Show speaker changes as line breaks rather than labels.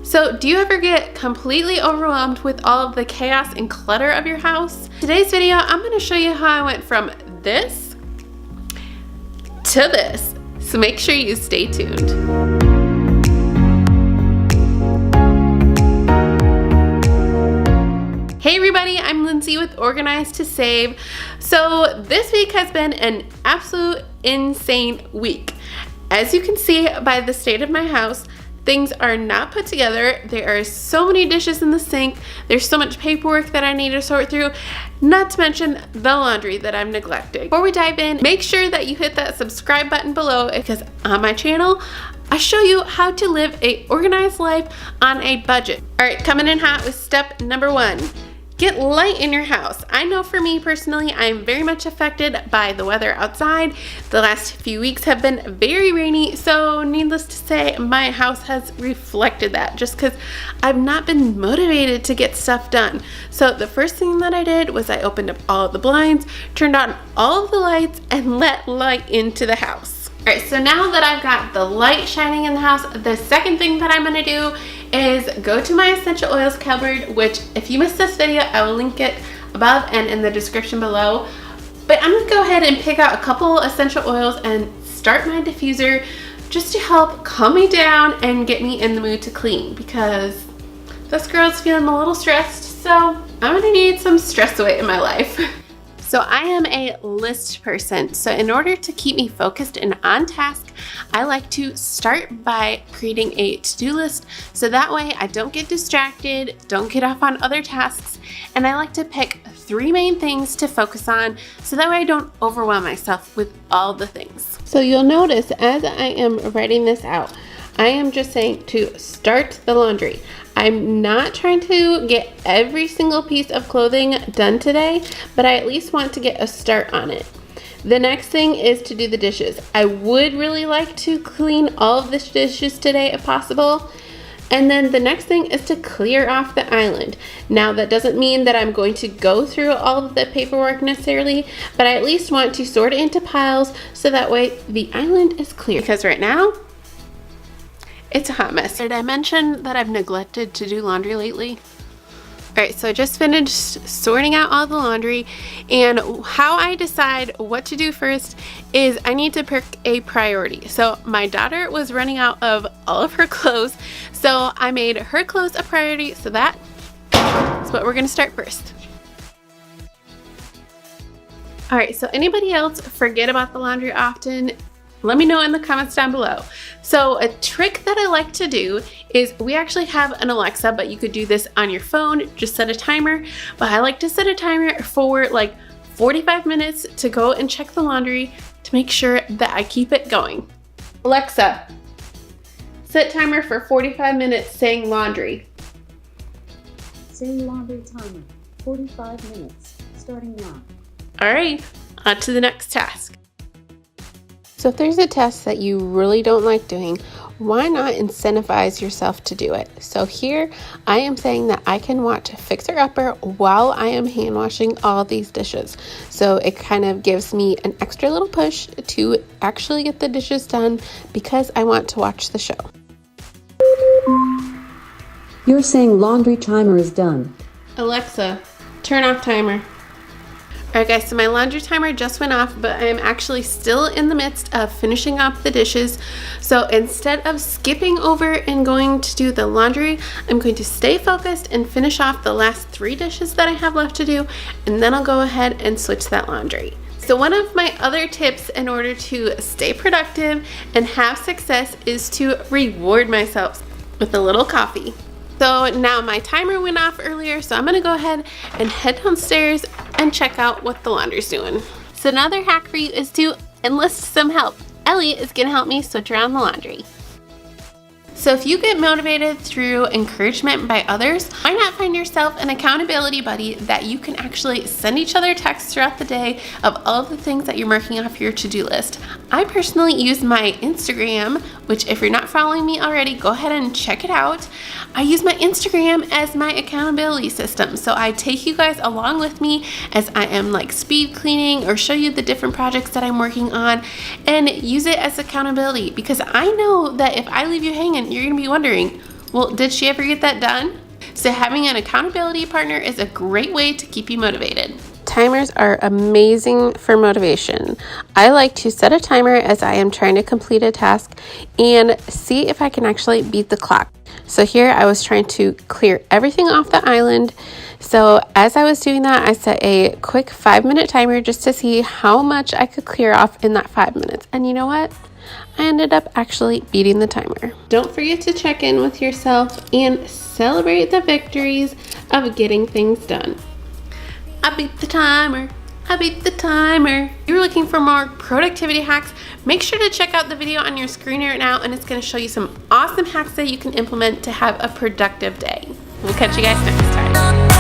So do you ever get completely overwhelmed with all of the chaos and clutter of your house? Today's video, I'm going to show you how I went from this to this. So make sure you stay tuned. Hey everybody, I'm Lindsay with Organize to Save. So this week has been an absolute insane week. As you can see by the state of my house, things are not put together. There are so many dishes in the sink. There's so much paperwork that I need to sort through, not to mention the laundry that I'm neglecting. Before we dive in, make sure that you hit that subscribe button below because on my channel, I show you how to live an organized life on a budget. All right, coming in hot with step number 1. Get light in your house. I know for me personally, I am very much affected by the weather outside. The last few weeks have been very rainy, so needless to say, my house has reflected that just because I've not been motivated to get stuff done. So the first thing that I did was I opened up all of the blinds, turned on all of the lights, and let light into the house. All right, so now that I've got the light shining in the house, the second thing that I'm gonna do is go to my essential oils cupboard, which if you missed this video, I will link it above and in the description below. But I'm gonna go ahead and pick out a couple essential oils and start my diffuser just to help calm me down and get me in the mood to clean, because this girl's feeling a little stressed, so I'm gonna need some stress away in my life. So I am a list person, so in order to keep me focused and on task, I like to start by creating a to-do list so that way I don't get distracted, don't get off on other tasks, and I like to pick 3 main things to focus on so that way I don't overwhelm myself with all the things. So you'll notice as I am writing this out, I am just saying to start the laundry. I'm not trying to get every single piece of clothing done today, but I at least want to get a start on it. The next thing is to do the dishes. I would really like to clean all of the dishes today if possible. And then the next thing is to clear off the island. Now that doesn't mean that I'm going to go through all of the paperwork necessarily, but I at least want to sort it into piles so that way the island is clear. Because right now, it's a hot mess. Did I mention that I've neglected to do laundry lately? All right, so I just finished sorting out all the laundry, and how I decide what to do first is I need to pick a priority. So my daughter was running out of all of her clothes, so I made her clothes a priority, so that's what we're gonna start first. All right, so anybody else forget about the laundry often? Let me know in the comments down below. So a trick that I like to do is, we actually have an Alexa, but you could do this on your phone, just set a timer. But I like to set a timer for like 45 minutes to go and check the laundry to make sure that I keep it going. Alexa, set timer for 45 minutes saying laundry.
Saying laundry timer, 45 minutes, starting now.
All right, on to the next task. So if there's a task that you really don't like doing, why not incentivize yourself to do it? So here I am saying that I can watch Fixer Upper while I am hand washing all these dishes. So it kind of gives me an extra little push to actually get the dishes done because I want to watch the show.
You're saying laundry timer is done.
Alexa, turn off timer. Alright guys, so my laundry timer just went off, but I am actually still in the midst of finishing up the dishes. So instead of skipping over and going to do the laundry, I'm going to stay focused and finish off the last 3 dishes that I have left to do, and then I'll go ahead and switch that laundry. So one of my other tips in order to stay productive and have success is to reward myself with a little coffee. So now my timer went off earlier, so I'm gonna go ahead and head downstairs and check out what the laundry's doing. So another hack for you is to enlist some help. Ellie is gonna help me switch around the laundry. So if you get motivated through encouragement by others, why not find yourself an accountability buddy that you can actually send each other texts throughout the day of all of the things that you're marking off your to-do list. I personally use my Instagram, which if you're not following me already, go ahead and check it out. I use my Instagram as my accountability system. So I take you guys along with me as I am like speed cleaning or show you the different projects that I'm working on and use it as accountability, because I know that if I leave you hanging, you're gonna be wondering, Well, did she ever get that done? So having an accountability partner is a great way to keep you motivated. Timers are amazing for motivation. I like to set a timer as I am trying to complete a task and see if I can actually beat the clock. So here I was trying to clear everything off the island. So as I was doing that, I set a quick 5-minute timer just to see how much I could clear off in that 5 minutes. And you know what? I ended up actually beating the timer. Don't forget to check in with yourself and celebrate the victories of getting things done. I beat the timer. I beat the timer. If you're looking for more productivity hacks, make sure to check out the video on your screen right now, and it's going to show you some awesome hacks that you can implement to have a productive day. We'll catch you guys next time.